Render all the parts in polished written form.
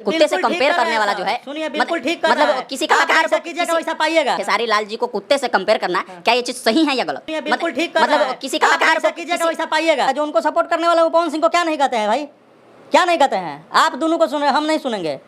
कुत्ते से कंपेयर करने वाला जो है, सुनिए बिल्कुल ठीक कर रहा है। मतलब किसी कलाकार को कीजिएगा वैसा पाइएगा। खेसारी लाल जी को कुत्ते से कंपेयर करना क्या ये चीज सही है या गलत? बिल्कुल ठीक कर रहा है। मतलब किसी कलाकार को कीजिएगा वैसा पाइएगा। जो उनको सपोर्ट करने वाला पवन सिंह को क्या नहीं कहते हैं भाई, क्या नहीं कहते हैं? आप दोनों को सुन रहे, हम नहीं सुनेंगे।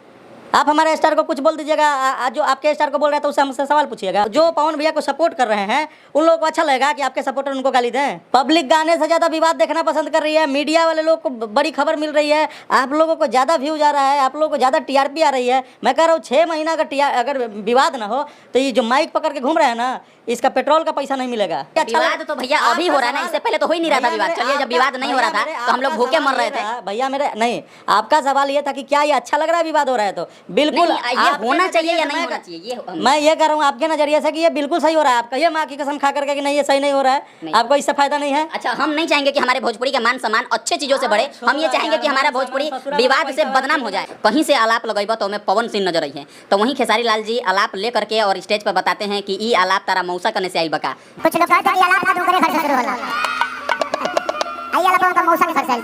आप हमारे स्टार को कुछ बोल दीजिएगा, जो आपके स्टार को बोल रहे हैं तो उससे हमसे सवाल पूछिएगा। जो पवन भैया को सपोर्ट कर रहे हैं उन लोगों को अच्छा लगेगा कि आपके सपोर्टर उनको गाली दें? पब्लिक गाने से ज़्यादा विवाद देखना पसंद कर रही है, मीडिया वाले लोग को बड़ी खबर मिल रही है, आप लोगों को ज़्यादा व्यूज आ रहा है, आप लोगों को ज़्यादा टीआरपी आ रही है। मैं कह रहा हूँ 6 महीना अगर विवाद ना हो तो ये जो माइक पकड़ के घूम रहे हैं ना, इसका पेट्रोल का पैसा नहीं मिलेगा। विवाद तो भैया अभी हो रहा है ना, इससे पहले तो हो ही नहीं रहा था विवाद। चलिए जब विवाद नहीं हो रहा था तो हम लोग भूखे मर रहे थे। भैया मेरे नहीं, आपका सवाल ये था कि क्या ये अच्छा लग रहा है विवाद हो रहा है? तो बिल्कुल ये होना चाहिए या नहीं होना चाहिए, मैं ये कह रहा हूँ आपके नजरिए से कि ये बिल्कुल सही हो रहा है। आप कहिए माँ की कसम खा करके कि नहीं ये सही नहीं हो रहा है, आपको इससे फायदा नहीं है। अच्छा, हम नहीं चाहेंगे कि हमारे भोजपुरी का मान सम्मान अच्छे चीजों से बढ़े, हम ये चाहेंगे कि हमारा भोजपुरी विवाद से बदनाम हो जाए। कहीं से आलाप लगेगा तो हमें पवन सिंह नजर आई है, तो वहीं खेसारी लाल जी आलाप ले करके और स्टेज पर बताते हैं कि ई आलाप तारा मौसा करने से आई बका। कुछ लोग कहते हैं ये आलाप ना करे घर से शुरू होला आई आलाप का मौसा के घर से आइल।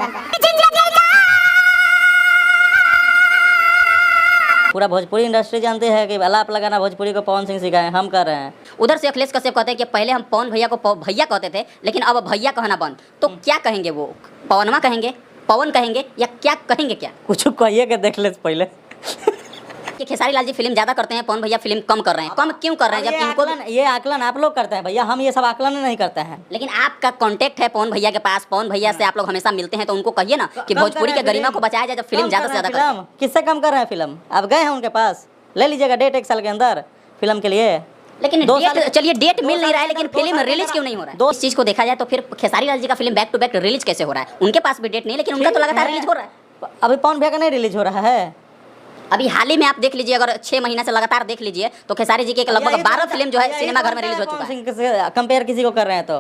पूरा भोजपुरी इंडस्ट्री जानते हैं कि आलाप लगाना भोजपुरी को पवन सिंह सिखाए, हम कर रहे हैं। उधर से अखिलेश कश्यप कहते हैं कि पहले हम पवन भैया को भैया कहते थे, लेकिन अब भैया कहना बंद। तो क्या कहेंगे वो? पवनमा कहेंगे, पवन कहेंगे, या क्या कहेंगे? क्या कुछ कहिए के देख ले पहले। कि खेसारी लाल जी फिल्म ज्यादा करते हैं, पवन भैया फिल्म कम कर रहे हैं। कम क्यों कर रहे हैं जब इनको ये आकलन आप लोग करते हैं भैया, हम ये सब आकलन नहीं करते हैं। लेकिन आपका कांटेक्ट है पवन भैया के पास, पवन भैया से आप लोग हमेशा मिलते हैं, तो उनको कहिए ना कि भोजपुरी के गरिमा को बचाया जाए जब फिल्म ज्यादा से ज्यादा। किससे कम कर रहे हैं फिल्म? आप गए हैं उनके पास, ले लीजिएगा डेट 1 साल के अंदर फिल्म के लिए। लेकिन चलिए डेट मिल नहीं रहा है, लेकिन फिल्म रिलीज क्यों नहीं हो रहा है? दो चीज को देखा जाए तो फिर खेसारी लाल जी का film back to back release कैसे हो रहा है? उनके पास भी डेट नहीं, लेकिन उनका तो लगातार रिलीज हो रहा है। अभी पवन भैया का नहीं रिलीज हो रहा है। अभी हाल ही में आप देख लीजिए, अगर 6 महीने से लगातार देख लीजिए तो खेसारी जी के लगभग 12 फिल्म जो है सिनेमा घर में रिलीज हो चुका है। कंपेयर किसी को कर रहे हैं तो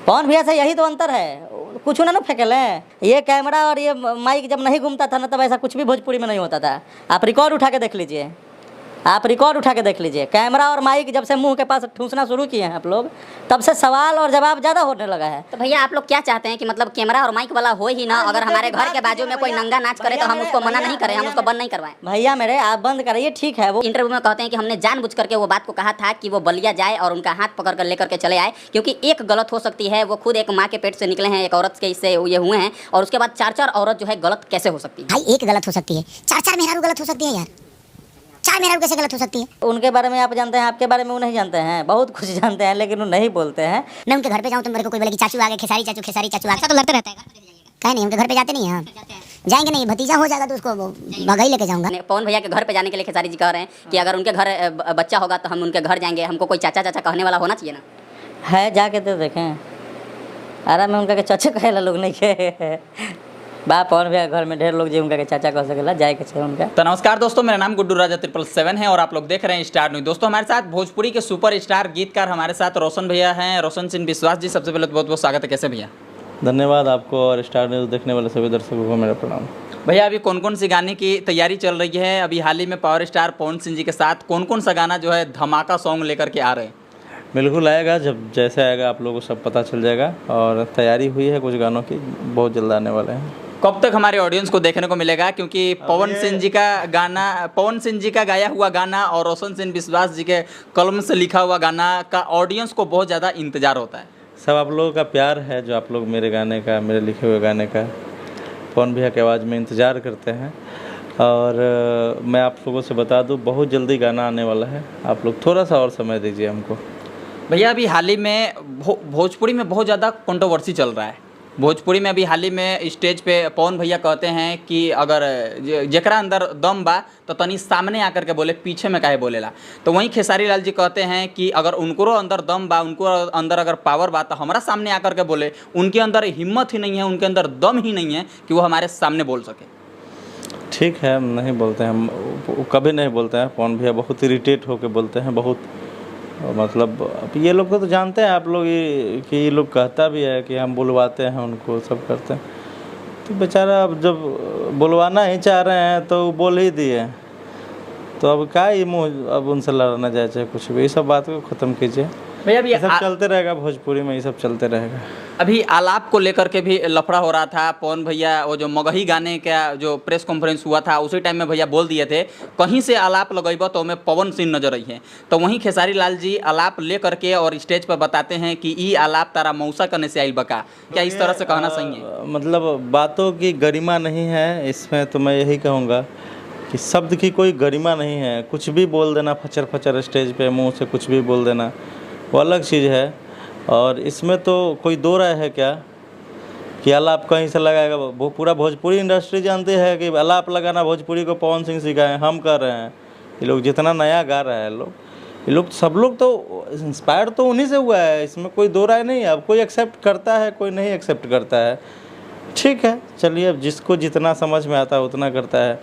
पवन भैया से यही तो अंतर है, कुछ ना फेंकल है। ये कैमरा और ये माइक जब नहीं घूमता था ना, तब ऐसा कुछ भी भोजपुरी में नहीं होता था। आप रिकॉर्ड उठा के देख लीजिए, आप रिकॉर्ड उठा के देख लीजिए। कैमरा और माइक जब से मुंह के पास ठूसना शुरू किए हैं आप लोग, तब से सवाल और जवाब ज़्यादा होने लगा है। तो भैया आप लोग क्या चाहते हैं कि मतलब कैमरा और माइक वाला हो ही ना? अगर हमारे घर के बाजू में कोई नंगा नाच करे तो हम उसको मना नहीं करें, हम उसको बंद नहीं करवाएं? भैया मेरे आप बंद कराइए, ठीक है। वो इंटरव्यू में कहते हैं कि हमने जानबूझ करके वो बात को कहा था कि वो बलिया जाए और उनका हाथ पकड़ कर लेकर के चले आए, क्योंकि एक गलत हो सकती है। वो खुद एक माँ के पेट से निकले हैं, एक औरत के इससे ये हुए हैं, और उसके बाद 4 औरत जो है गलत कैसे हो सकती है? भाई एक गलत हो सकती है, 4 मेहरारू गलत हो सकती है यार। 4 मेहरारू कैसे गलत हो सकती है? उनके बारे में आप जानते हैं, आपके बारे में वो नहीं जानते हैं। बहुत कुछ जानते हैं लेकिन वो नहीं बोलते हैं। मैं उनके घर पे जाऊँ तो मेरे को कोई बोले कि चाचू आ गए, खेसारी चाचू आ गए, तो लगता रहता है। कहीं नहीं, उनके घर पे जाते नहीं हैं। जाएंगे नहीं, भतीजा हो जाएगा तो उसको भगाई लेके जाऊंगा। पवन भैया के घर पे जाने के लिए खेसारी जी कह रहे हैं कि अगर उनके घर बच्चा होगा तो हम उनके घर जाएंगे, हमको कोई चाचा चाचा कहने वाला होना चाहिए ना। है जाके तो देखें, आराम में उनका के चाचा कहेला लोग नहीं के बाप पवन भैया घर में ढेर लोग जी उनका के चाचा कह सकेला, जाए के चाहिए उनका। तो नमस्कार दोस्तों, मेरा नाम गुड्डू राजा 777 है और आप लोग देख रहे हैं स्टार न्यूज। दोस्तों हमारे साथ भोजपुरी के सुपर स्टार गीतकार हमारे साथ रोशन भैया हैं, रोशन सिंह विश्वास जी। सबसे पहले तो बहुत बहुत स्वागत है। कैसे भैया? धन्यवाद आपको और स्टार न्यूज़ देखने वाले सभी दर्शकों को मेरा प्रणाम। भैया अभी कौन कौन सी गाने की तैयारी चल रही है? अभी हाल ही में पावर स्टार पवन सिंह जी के साथ कौन कौन सा गाना जो है धमाका सॉन्ग लेकर के आ रहे हैं? बिल्कुल आएगा, जब जैसे आएगा आप लोगों को सब पता चल जाएगा। और तैयारी हुई है कुछ गानों की, बहुत जल्द आने वाले हैं। कब तक हमारे ऑडियंस को देखने को मिलेगा? क्योंकि पवन सिंह जी का गाना, पवन सिंह जी का गाया हुआ गाना और रोशन सिंह विश्वास जी के कलम से लिखा हुआ गाना का ऑडियंस को बहुत ज़्यादा इंतजार होता है। सब आप लोगों का प्यार है जो आप लोग मेरे गाने का, मेरे लिखे हुए गाने का पवन भैया की आवाज़ में इंतज़ार करते हैं। और मैं आप लोगों से बता दूं, बहुत जल्दी गाना आने वाला है। आप लोग थोड़ा सा और समय दीजिए हमको। भैया अभी हाल ही में भोजपुरी में बहुत ज़्यादा कंट्रोवर्सी चल रहा है। भोजपुरी में अभी हाल ही में स्टेज पे पवन भैया कहते हैं कि अगर जकरा अंदर दम बा तो तनी सामने आकर के बोले, पीछे में काहे बोलेला। तो वहीं खेसारी लाल जी कहते हैं कि अगर उनको अंदर दम बा, उनको अंदर अगर पावर बा तो हमारा सामने आकर के बोले। उनके अंदर हिम्मत ही नहीं है, उनके अंदर दम ही नहीं है कि वो हमारे सामने बोल सके। ठीक है, हम नहीं बोलते हैं, हम कभी नहीं बोलते हैं। पवन भैया बहुत इरिटेट होकर बोलते हैं, बहुत मतलब अब ये लोग को तो जानते हैं आप लोग कि ये लोग कहता भी है कि हम बुलवाते हैं उनको, सब करते हैं। तो बेचारा अब जब बुलवाना ही चाह रहे हैं तो बोल ही दिए, तो अब क्या ही मुँह अब उनसे लड़ना जाए चाहे कुछ भी। ये सब बात को ख़त्म कीजिए। भैया अभी ये सब चलते रहेगा, भोजपुरी में ये सब चलते रहेगा। अभी आलाप को लेकर के भी लफड़ा हो रहा था। पवन भैया वो जो मगही गाने का जो प्रेस कॉन्फ्रेंस हुआ था उसी टाइम में भैया बोल दिए थे कहीं से आलाप लगेबो तो हमें पवन सिंह नजर आई है। तो वहीं खेसारी लाल जी आलाप ले करके और स्टेज पर बताते हैं कि ई आलाप तारा मौसा करने से आइल बका। क्या इस तरह से कहना सही है? मतलब बातों की गरिमा नहीं है इसमें, तो मैं यही कहूँगा कि शब्द की कोई गरिमा नहीं है। कुछ भी बोल देना फचर फचर स्टेज पे, मुंह से कुछ भी बोल देना वो अलग चीज़ है। और इसमें तो कोई दो राय है क्या कि आलाप कहीं से लगाएगा? वो पूरा भोजपुरी इंडस्ट्री जानती है कि आलाप लगाना भोजपुरी को पवन सिंह सिखाए, हम कर रहे हैं। ये लोग जितना नया गा रहे हैं ये लोग सब लोग तो इंस्पायर तो उन्हीं से हुआ है, इसमें कोई दो राय नहीं है। अब कोई एक्सेप्ट करता है, कोई नहीं एक्सेप्ट करता है, ठीक है चलिए, अब जिसको जितना समझ में आता है उतना करता है।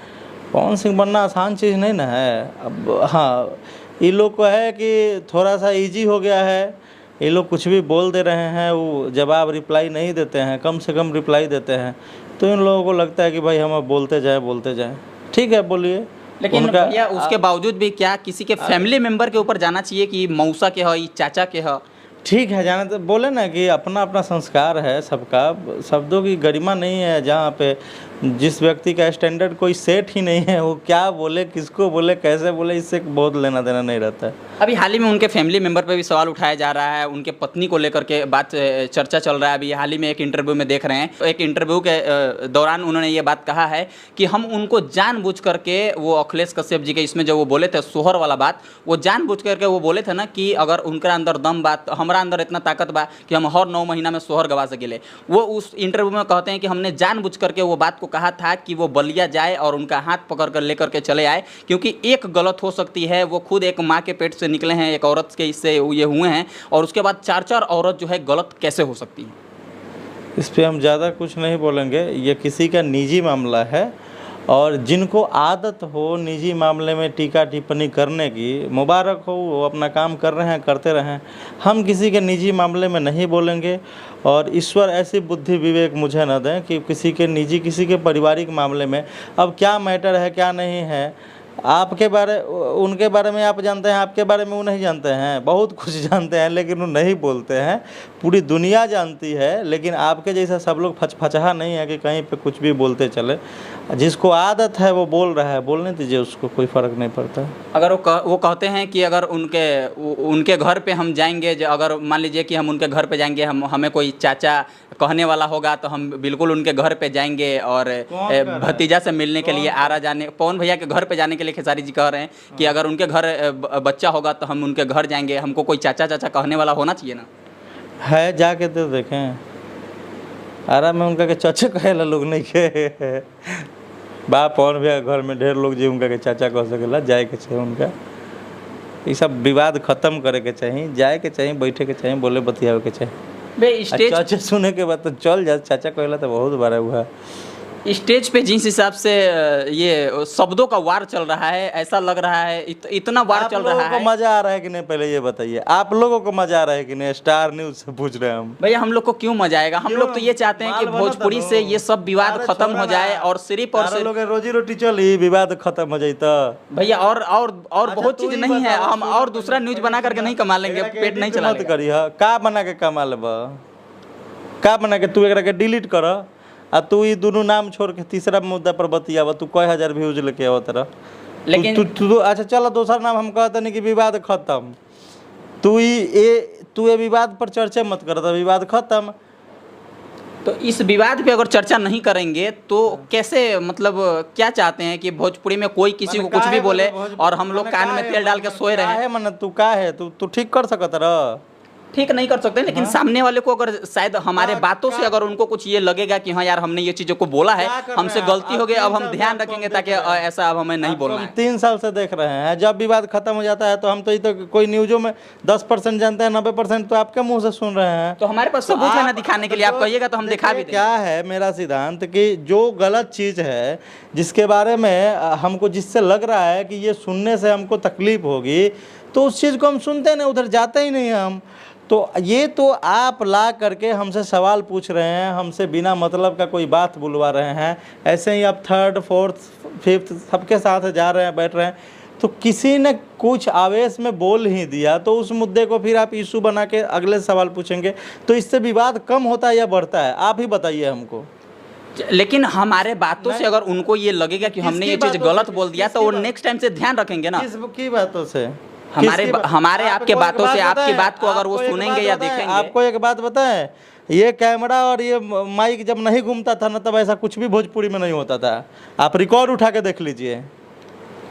पवन सिंह बनना आसान चीज़ नहीं ना है। अब हाँ, ये लोग को है कि थोड़ा सा इजी हो गया है, ये लोग कुछ भी बोल दे रहे हैं, वो जवाब रिप्लाई नहीं देते हैं, कम से कम रिप्लाई देते हैं। तो इन लोगों को लगता है कि भाई हम अब बोलते जाएं। ठीक है बोलिए। लेकिन भैया उसके बावजूद भी क्या किसी के फैमिली मेंबर के ऊपर जाना चाहिए कि मौसा के है, चाचा के है? ठीक है, जाने तो बोले ना कि अपना अपना संस्कार है सबका, शब्दों की गरिमा नहीं है। जहाँ पे जिस व्यक्ति का स्टैंडर्ड कोई सेट ही नहीं है, वो क्या बोले, किसको बोले, कैसे बोले, इससे बहुत लेना देना नहीं रहता है। अभी हाल ही में उनके फैमिली मेंबर पे भी सवाल उठाया जा रहा है, उनके पत्नी को लेकर के बात चर्चा चल रहा है। अभी हाल ही में एक इंटरव्यू में देख रहे हैं, एक इंटरव्यू के दौरान उन्होंने ये बात कहा है कि हम उनको जानबूझ करके, वो अखिलेश कश्यप जी के इसमें जब वो बोले थे सोहर वाला बात, वो जानबूझ करके वो बोले थे ना कि अगर उनका अंदर दम बात, हमारा अंदर इतना ताकत बा कि हम हर 9 महीना में सोहर गवा सकेले। वो उस इंटरव्यू में कहते हैं कि हमने जानबूझ करके वो बात को कहा था कि वो बलिया जाए और उनका हाथ पकड़ कर लेकर के चले आए, क्योंकि एक गलत हो सकती है। वो खुद एक माँ के पेट से निकले हैं, एक औरत के इससे ये हुए हैं, और उसके बाद 4 औरत जो है गलत कैसे हो सकती है? इस पर हम ज़्यादा कुछ नहीं बोलेंगे, ये किसी का निजी मामला है। और जिनको आदत हो निजी मामले में टीका टिप्पणी करने की, मुबारक हो, वो अपना काम कर रहे हैं, करते रहें। हम किसी के निजी मामले में नहीं बोलेंगे, और ईश्वर ऐसी बुद्धि विवेक मुझे न दें कि किसी के निजी, किसी के पारिवारिक मामले में अब क्या मैटर है क्या नहीं है, आपके बारे उनके बारे में आप जानते हैं, आपके बारे में वो नहीं जानते हैं। बहुत कुछ जानते हैं लेकिन वो नहीं बोलते हैं। पूरी दुनिया जानती है, लेकिन आपके जैसा सब लोग फचफचहा नहीं है कि कहीं पे कुछ भी बोलते चले। जिसको आदत है वो बोल रहा है, बोलने दीजिए उसको, कोई फ़र्क नहीं पड़ता। अगर वो कहते हैं कि अगर उनके घर पे हम जाएंगे, अगर मान लीजिए कि हम उनके घर पे जाएंगे, हमें कोई चाचा कहने वाला होगा तो हम बिल्कुल उनके घर पे जाएंगे और भतीजा से मिलने के लिए आरा जाने, पवन भैया के घर पे जाने के लिए खेसारी जी कह रहे हैं कि अगर उनके घर बच्चा होगा तो हम उनके घर जाएंगे, हमको कोई चाचा कहने वाला होना चाहिए ना? है, जाके तो देखें। आरा में उनका के चाचा कहेला लोग नहीं के बाप पवन भैया घर में ढेर लोग जी उनका के चाचा कह सकेला, जाए के चाहिए उनका। ये सब विवाद खत्म करे के चाहिए, जाए के चाहिए, बैठे के चाहिए, बोले बतियावे के चाहिए। स्टेज चाचा सुने के बाद तो चल जा, चाचा कहला तो बहुत बार हुआ। स्टेज पे जिस हिसाब से ये शब्दों का वार चल रहा है, ऐसा लग रहा है इतना वार चल रहा है। आप लोगों को मजा आ रहा है कि नहीं, पहले ये बताइए, आप लोगों को मजा आ रहा है कि नहीं? स्टार न्यूज से पूछ रहे हैं हम। भैया हम लोग को क्यों मजा आएगा? हम लोग तो ये चाहते हैं कि भोजपुरी से ये सब विवाद खत्म हो जाए और सिर्फ और सिर्फ लोग रोजी रोटी चली, विवाद खत्म हो जाता भैया। और बहुत चीज नहीं है, हम और दूसरा न्यूज बना करके नहीं कमा लेंगे, पेट नहीं चला करी। का बना के कमा लेबा, का बना के तू एकरा के डिलीट कर, आ तू ये दोनों नाम छोड़ के तीसरा मुद्दा पर बतियावा, तू कई हजार व्यूज लेके आवा तेरा। लेकिन तू अच्छा चलो दूसरा नाम हम कहते नहीं कि विवाद खत्म, तू ये विवाद पर चर्चा मत कर, विवाद खत्म। तो इस विवाद पे अगर चर्चा नहीं करेंगे तो कैसे, मतलब क्या चाहते हैं कि भोजपुरी में कोई किसी को कुछ भी बोले और हम लोग कान में तेल डाल के सोए रहे? मन तू का है, तू ठीक कर सकत रह? ठीक नहीं कर सकते, लेकिन सामने वाले को अगर शायद हमारे बातों से अगर उनको कुछ ये लगेगा कि हाँ यार हमने ये चीजों को बोला है, हमसे गलती हो गई, अब हम ध्यान रखेंगे ताकि ऐसा अब हमें नहीं बोलना है। 3 साल से देख रहे हैं, जब विवाद खत्म हो जाता है तो हम तो ये तो कोई न्यूजों में 10% जानते हैं, 90% तो आपके मुंह से सुन रहे हैं। तो हमारे पास सबूत है ना दिखाने के लिए, आप कहिएगा तो हम दिखा भी देंगे। क्या है मेरा सिद्धांत कि जो गलत चीज़ है, जिसके बारे में हमको जिससे लग रहा है कि ये सुनने से हमको तकलीफ होगी, तो उस चीज़ को हम सुनते नहीं, उधर जाते ही नहीं हम। तो ये तो आप ला करके हमसे सवाल पूछ रहे हैं, हमसे बिना मतलब का कोई बात बुलवा रहे हैं। ऐसे ही आप 3rd 4th 5th सबके साथ जा रहे हैं, बैठ रहे हैं। तो किसी ने कुछ आवेश में बोल ही दिया तो उस मुद्दे को फिर आप इशू बना के अगले सवाल पूछेंगे, तो इससे विवाद कम होता है या बढ़ता है? आप ही बताइए हमको। लेकिन हमारे बातों से अगर उनको ये लगेगा कि हमने ये चीज गलत बोल दिया तो वो नेक्स्ट टाइम से ध्यान रखेंगे ना। किसकी बातों से? हमारे आपके बातों से, आपकी बात को अगर वो सुनेंगे या देखेंगे। आपको एक बात बताएं, ये कैमरा और ये माइक जब नहीं घूमता था ना, तब ऐसा कुछ भी भोजपुरी में नहीं होता था। आप रिकॉर्ड उठा के देख लीजिए,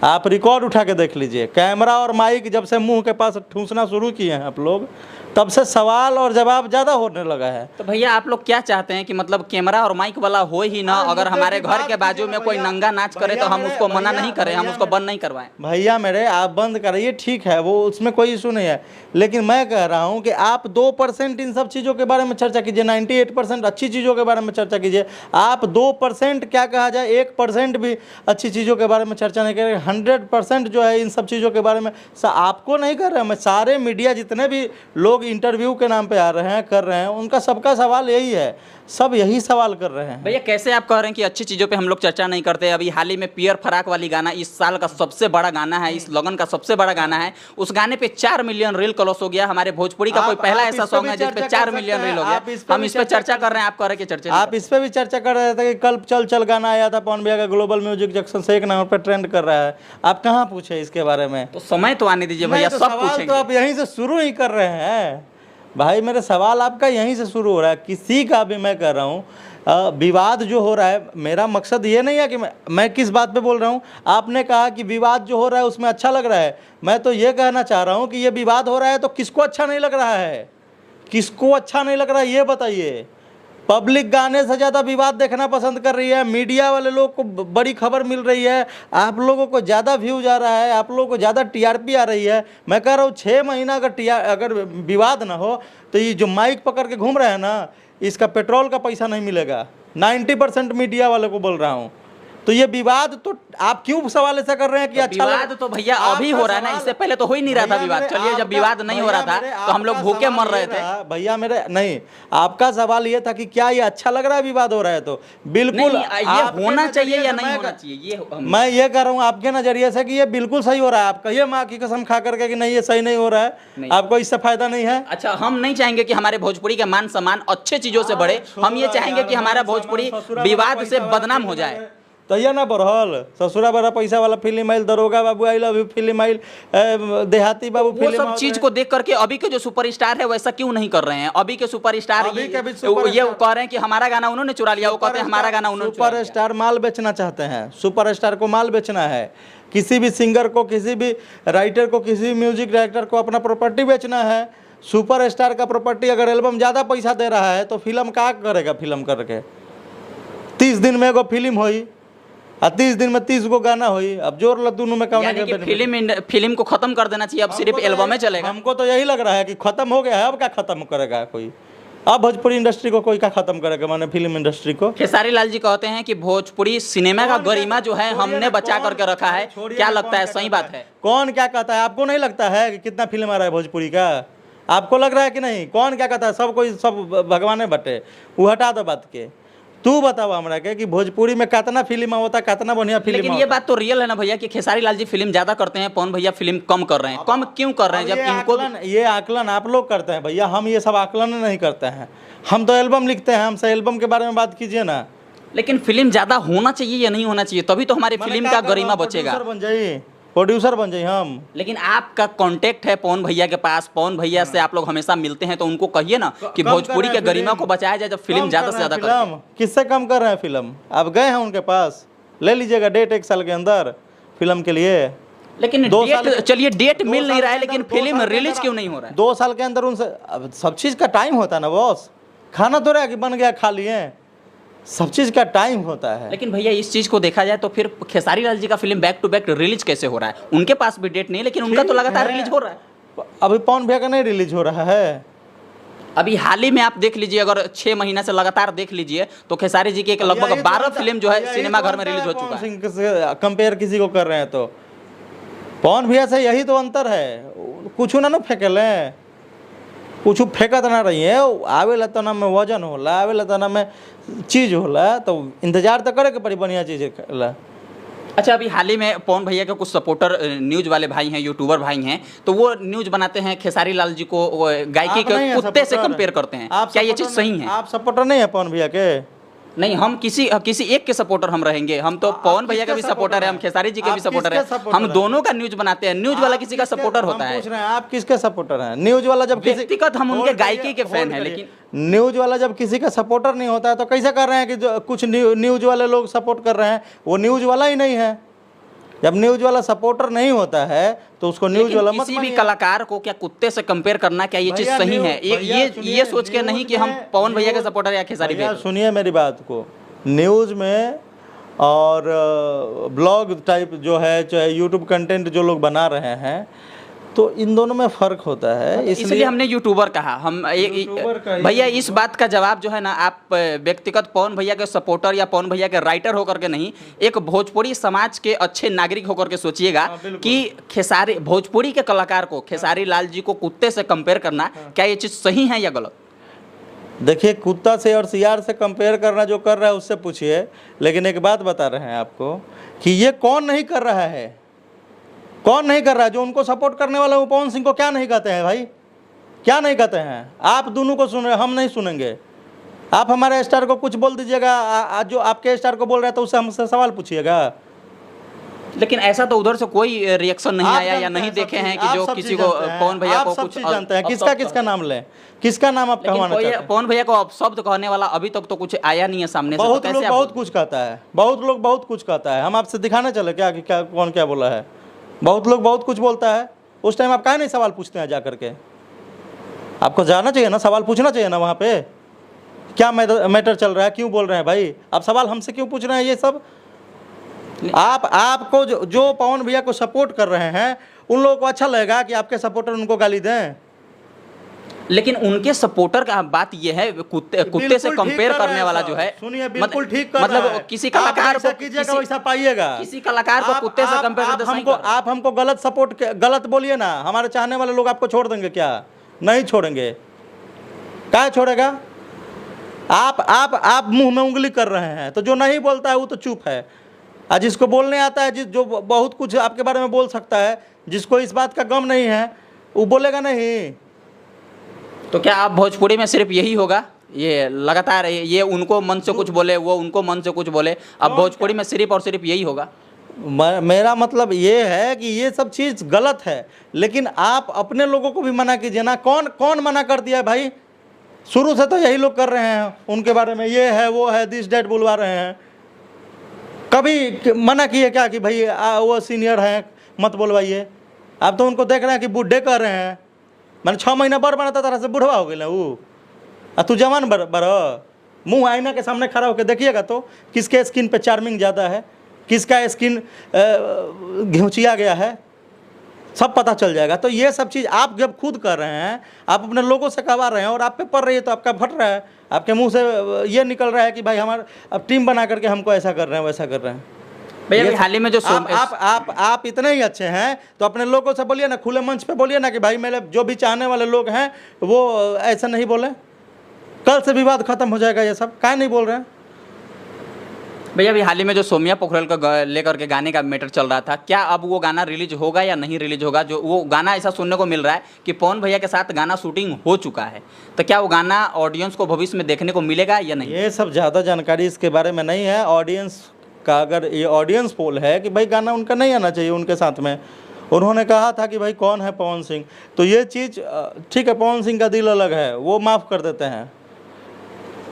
आप रिकॉर्ड उठा के देख लीजिए। कैमरा और माइक जब से मुंह के पास ठूंसना शुरू किए हैं आप लोग, तब से सवाल और जवाब ज़्यादा होने लगा है। तो भैया आप लोग क्या चाहते हैं कि मतलब कैमरा और माइक वाला हो ही ना? अगर हमारे घर के बाजू में कोई नंगा नाच करे तो हम उसको मना नहीं करें, हम उसको बंद नहीं करवाएं? भैया मेरे, आप बंद कराइए, ठीक है, वो उसमें कोई इशू नहीं है। लेकिन मैं कह रहा हूँ कि आप 2% इन सब चीज़ों के बारे में चर्चा कीजिए, 98% अच्छी चीज़ों के बारे में चर्चा कीजिए। आप 2% क्या कहा जाए, 1% भी अच्छी चीज़ों के बारे में चर्चा नहीं करेंगे। 100% जो है इन सब चीज़ों के बारे में आपको नहीं कर रहे हैं, मैं सारे मीडिया जितने भी लोग इंटरव्यू के नाम पे आ रहे हैं, कर रहे हैं, उनका सबका सवाल यही है, सब यही सवाल कर रहे हैं। भैया कैसे आप कह रहे हैं कि अच्छी चीज़ों पे हम लोग चर्चा नहीं करते? अभी हाल ही में पियर फराक वाली गाना इस साल का सबसे बड़ा गाना है, इस लगन का सबसे बड़ा गाना है। उस गाने पे 4 मिलियन रील क्रॉस हो गया। हमारे भोजपुरी का कोई पहला ऐसा सॉन्ग है जिस पे 4 मिलियन रील हो गया। हम इस पे चर्चा कर रहे हैं, आप कह रहे हैं कि चर्चा आप इस पे भी चर्चा कर रहे थे कि कल चल चल गाना आया था पवन भैया का, ग्लोबल म्यूजिक जंक्शन से 1 नंबर पे ट्रेंड कर रहा है। आप कहाँ पूछे इसके बारे में? तो समय तो आने दीजिए भैया, सब पूछेंगे। तो आप यहीं से शुरू ही कर रहे हैं भाई, मेरे सवाल आपका यहीं से शुरू हो रहा है। किसी का भी मैं कह रहा हूँ विवाद जो हो रहा है, मेरा मकसद ये नहीं है कि मैं किस बात पे बोल रहा हूँ। आपने कहा कि विवाद जो हो रहा है उसमें अच्छा लग रहा है, मैं तो ये कहना चाह रहा हूँ कि ये विवाद हो रहा है तो किसको अच्छा नहीं लग रहा है? किसको अच्छा नहीं लग रहा है ये बताइए। पब्लिक गाने से ज़्यादा विवाद देखना पसंद कर रही है, मीडिया वाले लोग को बड़ी खबर मिल रही है, आप लोगों को ज़्यादा व्यूज आ रहा है, आप लोगों को ज़्यादा टीआरपी आ रही है। मैं कह रहा हूँ 6 महीना अगर विवाद ना हो तो ये जो माइक पकड़ के घूम रहे हैं ना, इसका पेट्रोल का पैसा नहीं मिलेगा। 90% मीडिया वाले को बोल रहा हूँ। तो ये विवाद, तो आप क्यों सवाल ऐसा कर रहे हैं कि अच्छा विवाद तो भैया अभी हो रहा है ना, इससे पहले तो हो ही नहीं रहा था विवाद। चलिए जब विवाद नहीं हो रहा था तो हम लोग भूखे मर रहे थे। भैया मेरे नहीं, आपका सवाल ये था कि क्या ये अच्छा लग रहा है विवाद हो रहा है? तो बिल्कुल ये होना चाहिए या नहीं होना चाहिए, ये मैं ये कह रहा हूँ आपके नजरिए से कि ये बिल्कुल सही हो रहा है। आप कहिए माँ की कसम खा करके कि नहीं ये सही नहीं हो रहा है, आपको इससे फायदा नहीं है। अच्छा, हम नहीं चाहेंगे कि हमारे भोजपुरी का मान सम्मान अच्छे चीजों से बढ़े, हम ये चाहेंगे कि हमारा भोजपुरी विवाद से बदनाम हो जाए। तो ये ना बढ़ल, ससुरा बड़ा पैसा वाला फिल्म आयल, Daroga Babu I love you film आयल, देहाती बाबू वो फिल्म, सब चीज को देख करके अभी के जो सुपरस्टार है वैसा क्यों नहीं कर रहे हैं? अभी के सुपरस्टार ये कह रहे हैं कि हमारा गाना उन्होंने चुरा लिया, वो कहते हैं हमारा गाना उन्होंने चुरा लिया। सुपरस्टार माल बेचना चाहते हैं, सुपरस्टार को माल बेचना है। किसी भी सिंगर को, किसी भी राइटर को, किसी भी म्यूजिक डायरेक्टर को अपना प्रॉपर्टी बेचना है। सुपरस्टार का प्रॉपर्टी अगर एल्बम ज़्यादा पैसा दे रहा है तो फिल्म क्या करेगा? फिल्म करके 30 दिन में एगो फिल्म हुई और 30 दिन में 30 गो गाना हुई। अब जोर ल दोनों में फिल्म को खत्म कर देना चाहिए, अब सिर्फ एल्बम में चलेगा। हमको तो यही लग रहा है कि खत्म हो गया है। अब क्या खत्म करेगा कोई? अब भोजपुरी इंडस्ट्री को कोई क्या खत्म करेगा? माने फिल्म इंडस्ट्री को। खेसारी लाल जी कहते हैं कि भोजपुरी सिनेमा का गरिमा जो है हमने बचा करके रखा है। क्या लगता है, सही बात है? कौन क्या कहता है? आपको नहीं लगता है कि कितना फिल्म आ रहा है भोजपुरी का? आपको लग रहा है कि नहीं? कौन क्या कहता है? सब कोई सब भगवान बटे, वो हटा दो बात के। तू बताओ हमरा के कि भोजपुरी में कितना फिल्म होता, कितना बढ़िया फिल्म। लेकिन ये बात तो रियल है ना भैया कि खेसारी लाल जी फिल्म ज्यादा करते हैं, पवन भैया फिल्म कम कर रहे हैं। कम क्यों कर रहे हैं जब इनको ये आकलन आप लोग करते हैं भैया, हम ये सब आकलन नहीं करते हैं। हम तो एल्बम लिखते हैं, हमसे एल्बम के बारे में बात कीजिए ना। लेकिन फिल्म ज्यादा होना चाहिए या नहीं होना चाहिए, तभी तो हमारी फिल्म का गरिमा बचेगा। प्रोड्यूसर बन जाइए हम। लेकिन आपका कांटेक्ट है पवन भैया के पास, पवन भैया से आप लोग हमेशा मिलते हैं, तो उनको कहिए ना कि भोजपुरी के गरिमा को बचाया जाए जब फिल्म ज्यादा से ज्यादा फिल्म किससे कम कर रहे हैं? फिल्म आप गए हैं उनके पास, ले लीजिएगा डेट 1 साल के अंदर फिल्म के लिए। लेकिन चलिए डेट मिल नहीं रहा है, लेकिन फिल्म रिलीज क्यों नहीं हो रहा है? 2 साल के अंदर उनसे सब चीज का टाइम होता है ना बॉस। खाना तो रहा कि बन गया खा लिए, सब चीज का टाइम होता है। लेकिन भैया इस चीज को देखा जाए तो फिर खेसारी लाल जी का film back to back release कैसे हो रहा है? उनके पास भी डेट नहीं, लेकिन उनका तो लगातार रिलीज हो रहा है। अभी पवन भैया का नहीं रिलीज हो रहा है। अभी हाल ही में आप देख लीजिए, अगर 6 महीना से लगातार देख लीजिए तो खेसारी जी की लगभग 12 फिल्म जो है सिनेमा घर में रिलीज हो चुका है। कंपेयर किसी को कर रहे हैं तो पवन भैया से यही तो अंतर है। कुछ ना फेंकले, कुछ फेंकत ना रही है। आवेला तना में वजन होला, आवेला तना में चीज होला, तो इंतजार तो करे के पड़ी बढ़िया चीज ला। अच्छा, अभी हाल ही में पवन भैया के कुछ सपोर्टर न्यूज वाले भाई हैं, यूट्यूबर भाई हैं, तो वो न्यूज बनाते हैं खेसारी लाल जी को गायकी आप नहीं के हैं कुत्ते से सपोर्टर? कंपेयर करते हैं। आप क्या ये सपोर्टर चीज़ सही नहीं- है? आप सपोर्टर नहीं है पवन भैया के? नहीं, हम किसी एक के सपोर्टर हम रहेंगे। हम तो आप पवन भैया का भी किसके सपोर्टर है, हम हैं? खेसारी जी के आप भी सपोर्टर किसके है। सपोर्टर हम हैं? दोनों का न्यूज बनाते हैं। न्यूज वाला किसी का सपोर्टर होता हम है। पूछ रहे हैं आप किसके सपोर्टर हैं? न्यूज वाला जब किसी व्यक्तिगत हम उनके होल्ड करिए, गायकी के फैन होल्ड हैं, करिए। लेकिन न्यूज वाला जब किसी का सपोर्टर नहीं होता है तो कैसे कर रहे हैं कि जो कुछ न्यूज वाले लोग सपोर्ट कर रहे हैं? वो न्यूज वाला ही नहीं है। जब न्यूज वाला सपोर्टर नहीं होता है तो उसको न्यूज लेकिन वाला मत किसी भी मानिए। कलाकार को क्या कुत्ते से कंपेयर करना, क्या ये चीज भैया सही है? भैया ये सुनिए, सोच के नहीं न्यूज कि हम में- पवन भैया के न्यूज- सपोर्टर या खेसारी भैया भैया। सुनिए मेरी बात को। न्यूज में और ब्लॉग टाइप जो है, चाहे यूट्यूब कंटेंट जो लोग बना रहे हैं, तो इन दोनों में फ़र्क होता है। इसलिए हमने यूट्यूबर कहा। हम यूट्यूबर का ही भैया इस बात का जवाब जो है ना, आप व्यक्तिगत पवन भैया के सपोर्टर या पवन भैया के राइटर होकर के नहीं, एक भोजपुरी समाज के अच्छे नागरिक होकर के सोचिएगा बिल्कुल। कि खेसारी भोजपुरी के कलाकार को, खेसारी लाल जी को कुत्ते से कंपेयर करना, क्या ये चीज़ सही है या गलत? देखिए, कुत्ता से और सियार से कंपेयर करना जो कर रहा है उससे पूछिए, लेकिन एक बात बता रहे हैं आपको कि ये कौन नहीं कर रहा है? कौन नहीं कर रहा है? जो उनको सपोर्ट करने वाला वो पवन सिंह को क्या नहीं कहते हैं भाई? क्या नहीं कहते हैं? आप दोनों को सुन रहे, हम नहीं सुनेंगे। आप हमारे स्टार को कुछ बोल दीजिएगा, जो आपके स्टार को बोल रहे हैं तो उससे हमसे सवाल पूछिएगा। लेकिन ऐसा तो उधर से कोई रिएक्शन नहीं आप आया या जानते नहीं हैं देखे सब हैं चीज़, कि आप जो सब किसी चीज़ को जानते हैं। पवन भैया आप को सब कुछ चीज़ जानते हैं। अपशब्द किसका किसका नाम लें? किसका नाम आप कहवाना चाहते हैं? पवन भैया को अपशब्द कहने वाला अभी तक तो कुछ आया नहीं है सामने से, तो बहुत कैसे लोग आप- बहुत कुछ कहता है, बहुत लोग बहुत कुछ कहता है। हम आपसे दिखाने चले क्या कि क्या कौन क्या बोला है? बहुत लोग बहुत कुछ बोलता है। उस टाइम आप काहे नहीं सवाल पूछते हैं जा करके? आपको जाना चाहिए ना, सवाल पूछना चाहिए ना वहाँ पे। क्या मैटर चल रहा है, क्यों बोल रहे हैं भाई? आप सवाल हमसे क्यों पूछ रहे हैं ये सब? आपको जो पवन भैया को सपोर्ट कर रहे हैं उन लोगों को अच्छा लगेगा कि आपके सपोर्टर उनको गाली दें? लेकिन उनके सपोर्टर का बात ये है, कुत्ते से बिल्कुल ठीक कंपेयर कर रहे करने हैं वाला सब। जो है, सुनिए, बिल्कुल ठीक कर मतलब रहा है। किसी आप कलाकार जैसा को कीजिएगा वैसा पाइएगा। किसी कलाकार को कुत्ते से कंपेयर करते सही कर रहे हैं। आप हमको गलत सपोर्ट गलत बोलिए ना, हमारे चाहने वाले लोग आपको छोड़ देंगे क्या? नहीं छोड़ेंगे। क्या छोड़ेगा? आप मुंह में उंगली कर रहे हैं, तो जो नहीं बोलता है वो तो चुप है। और जिसको बोलने आता है, जो बहुत कुछ आपके बारे में बोल सकता है, जिसको इस बात का गम नहीं है, वो बोलेगा नहीं। तो क्या आप भोजपुरी में सिर्फ यही होगा? ये लगातार ये उनको मन से कुछ बोले, वो उनको मन से कुछ बोले, अब भोजपुरी में सिर्फ और सिर्फ यही होगा? मेरा मतलब ये है कि ये सब चीज़ गलत है, लेकिन आप अपने लोगों को भी मना कीजिए ना। कौन कौन मना कर दिया है भाई? शुरू से तो यही लोग कर रहे हैं, उनके बारे में ये है वो है दिस डेट बुलवा रहे हैं। कभी मना किए क्या कि भाई वो सीनियर हैं मत बोलवाइए? आप तो उनको देख रहे हैं कि बूढ़े कर रहे हैं। मैंने 6 महीना बड़ बनाता तरह से बुढ़वा हो गए वो। तू जवान बड़ मुँह आईना के सामने खड़ा होकर देखिएगा तो किसके स्किन पे चार्मिंग ज़्यादा है, किसका स्किन घिंचिया गया है, सब पता चल जाएगा। तो ये सब चीज़ आप जब खुद कर रहे हैं, आप अपने लोगों से करवा रहे हैं और आप पे पड़ रही है तो आपका फट रहा है, आपके मुंह से ये निकल रहा है कि भाई हमारा अब टीम बना करके हमको ऐसा कर रहे हैं वैसा कर रहे हैं। भैया ये अभी हाल ही में जो आप इतने ही अच्छे हैं तो अपने लोगों से बोलिए ना, खुले मंच पे बोलिए ना कि भाई मेरे जो भी चाहने वाले लोग हैं वो ऐसा नहीं बोले। कल से विवाद खत्म हो जाएगा। ये सब काहे नहीं बोल रहे हैं? भैया अभी हाल ही में जो सोमिया पोखरेल का लेकर के गाने का मैटर चल रहा था, क्या अब वो गाना रिलीज होगा या नहीं रिलीज होगा? जो वो गाना ऐसा सुनने को मिल रहा है कि पवन भैया के साथ गाना शूटिंग हो चुका है, तो क्या वो गाना ऑडियंस को भविष्य में देखने को मिलेगा या नहीं? ये सब ज़्यादा जानकारी इसके बारे में नहीं है। ऑडियंस का अगर ये ऑडियंस पोल है कि भाई गाना उनका नहीं आना चाहिए उनके साथ में, उन्होंने कहा था कि भाई कौन है पवन सिंह, तो ये चीज़ ठीक है, पवन सिंह का दिल अलग है, वो माफ़ कर देते हैं,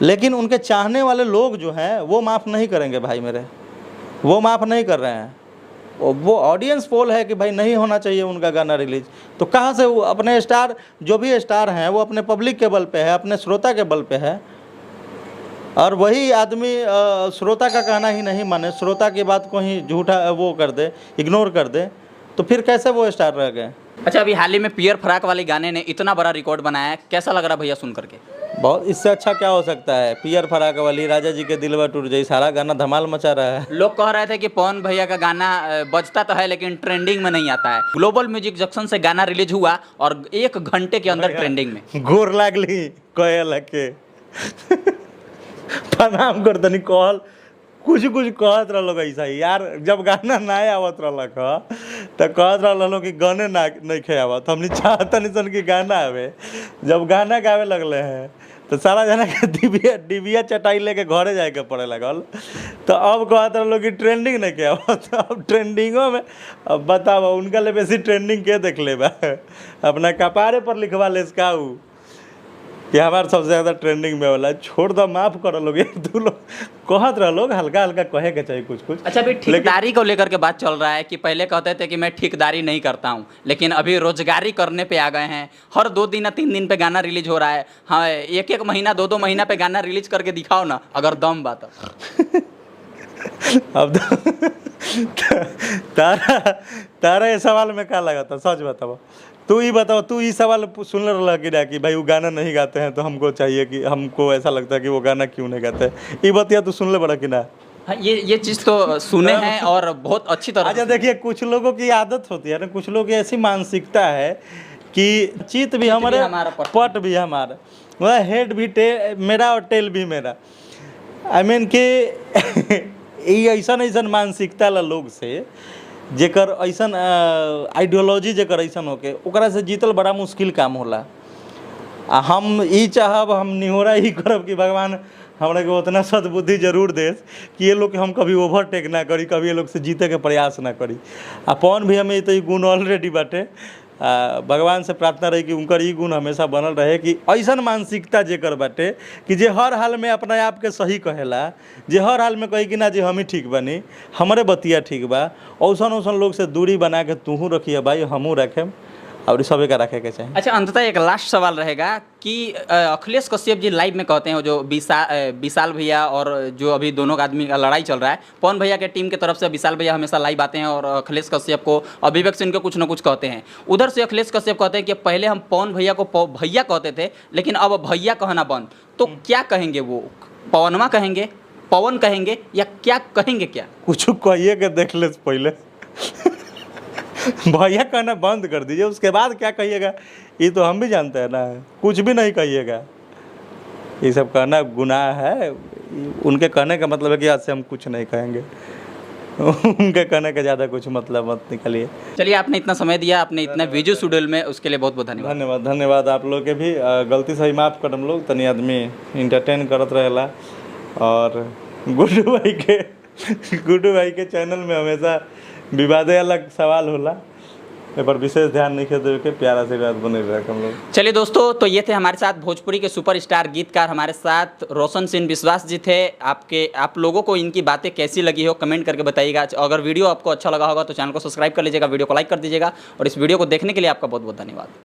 लेकिन उनके चाहने वाले लोग जो हैं वो माफ़ नहीं करेंगे भाई मेरे, वो माफ़ नहीं कर रहे हैं। वो ऑडियंस पोल है कि भाई नहीं होना चाहिए उनका गाना रिलीज। तो कहाँ से वो अपने स्टार, जो भी स्टार हैं वो अपने पब्लिक के बल पे है, अपने श्रोता के बल पे है, और वही आदमी श्रोता का कहना ही नहीं माने, श्रोता की बात को ही झूठा वो कर दे, इग्नोर कर दे, तो फिर कैसे वो स्टार रह गए? अच्छा, अभी हाल ही में पियर फराक वाले गाने ने इतना बड़ा रिकॉर्ड बनाया है, कैसा लग रहा भैया सुन करके? बहुत, इससे अच्छा क्या हो सकता है? पियर फराक वाली, राजा जी के दिलवा टूट जाई, सारा गाना धमाल मचा रहा है। लोग कह रहे थे कि पवन भैया का गाना बजता तो है लेकिन ट्रेंडिंग में नहीं आता है। ग्लोबल म्यूजिक जंक्शन से गाना रिलीज हुआ और 1 घंटे के अंदर ट्रेंडिंग में। गोर लागली कोयल के प्रणाम कर तनी कहल कुछ कहत रहो ऐसा ही यार, जब गाना ना आवत रहलक तो कहत रहो कि गाने ना नहीं खे आवत, हमने चाहता नहीं सन कि गाना आवे। जब गाना गावे लगले हैं तो सारा जना के डिबिया चटाई लेके घरे जाए के पड़े लगल। तो अब कहत रहो कि ट्रेंडिंग नहीं के आवत, अब ट्रेंडिंगों में अब बताओ उनका ले बेसी ट्रेंडिंग के देख ले बा, अपना कपारे पर लिखवा ले इसका कि हमारे सबसे ज़्यादा ट्रेंडिंग में वाला। छोड़ दो, माफ़ करो लोग, एक दो लोग कहत रह लोग, हल्का हल्का कहे के चाहिए कुछ कुछ। अच्छा, अभी ठेकेदारी को लेकर के बात चल रहा है कि पहले कहते थे कि मैं ठेकेदारी नहीं करता हूं, लेकिन अभी रोजगारी करने पे आ गए हैं। हर 2 दिन या 3 दिन पे गाना रिलीज हो रहा है। हाँ, 1-1 महीना 2-2 महीना पे गाना रिलीज करके दिखाओ ना, अगर दम बात है। अब तारा ये सवाल में क्या लगा था, सच बताओ। तू ही बताओ, तू ये सवाल सुन रहा कि भाई वो गाना नहीं गाते हैं तो हमको चाहिए कि हमको ऐसा लगता है कि वो गाना क्यों नहीं गाते हैं, ये बतिया तू सुन ले बड़ा कि ना। हाँ, ये चीज़ तो सुने हैं और बहुत अच्छी तरह। अच्छा देखिए, कुछ लोगों की आदत होती है ना, कुछ लोगों की ऐसी मानसिकता है कि चित भी हमारे पट भी हमारा, वह हेड भी मेरा और टेल भी मेरा। आई मीन कि ऐसा मानसिकता ला लोग से जेकर ऐसा आइडियोलॉजी जेकर ऐसा होके ओकरा से जीतल बड़ा मुश्किल काम होला। आ हम ई चाहब, हम निहोरा ही करब कि भगवान हमरा के उतना सद्बुद्धि जरूर देस कि ये लोग के हम कभी ओवरटेक ना करी, कभी ये लोग से जीते के प्रयास ना करी। आ पवन भी हमें तो ये गुण ऑलरेडी बाटे। भगवान से प्रार्थना रही कि उनकर ये गुण हमेशा बनल रहे कि ऐसा मानसिकता जेकर बाटे कि जे हर हाल में अपने आप के सही कहेला, जे हर हाल में कही कि ना जे हम ही ठीक बनी, हमारे बतिया ठीक बा, औसन लोग से दूरी बना के तूहू रखिए भाई, हमू रखें और सभी का रखे के चाहिए। अच्छा, अंततः एक लास्ट सवाल रहेगा कि अखिलेश कश्यप जी लाइव में कहते हैं, जो विशाल भैया और जो अभी दोनों का आदमी का लड़ाई चल रहा है, पवन भैया के टीम की तरफ से विशाल भैया हमेशा लाइव आते हैं और अखिलेश कश्यप को अभिव्यक्ति इनके कुछ ना कुछ कहते हैं। उधर से अखिलेश कश्यप कहते हैं कि पहले हम पवन भैया को भैया कहते थे, लेकिन अब भैया कहना बंद। तो क्या कहेंगे वो, पवनमा कहेंगे, पवन कहेंगे, या क्या कहेंगे? क्या कुछ कहिए के देख ले पहले भैया कहना बंद कर दीजिए, उसके बाद क्या कहिएगा ये तो हम भी जानते हैं ना। कुछ भी नहीं कहिएगा, ये सब कहना गुनाह है। उनके कहने का मतलब है कि आज से हम कुछ नहीं कहेंगे, उनके कहने का ज़्यादा कुछ मतलब मत निकलिए। चलिए, आपने इतना समय दिया, आपने इतना वीडियो शेड्यूल में, उसके लिए बहुत बहुत धन्यवाद। धन्यवाद आप लोग के भी। गलती सही माफ़ कर हम लोग, तनी आदमी इंटरटेन करत रहेला। और गुड्डू भाई के चैनल में हमेशा विवादे अलग सवाल होला, पर विशेष ध्यान नहीं देवे के, प्यारा से बात बने रहे हम लोग। चलिए दोस्तों, तो ये थे हमारे साथ भोजपुरी के सुपरस्टार गीतकार, हमारे साथ रोशन सिंह विश्वास जी थे। आप लोगों को इनकी बातें कैसी लगी हो कमेंट करके बताइएगा। अगर वीडियो आपको अच्छा लगा होगा तो चैनल को सब्सक्राइब कर लीजिएगा, वीडियो को लाइक कर दीजिएगा, और इस वीडियो को देखने के लिए आपका बहुत बहुत धन्यवाद।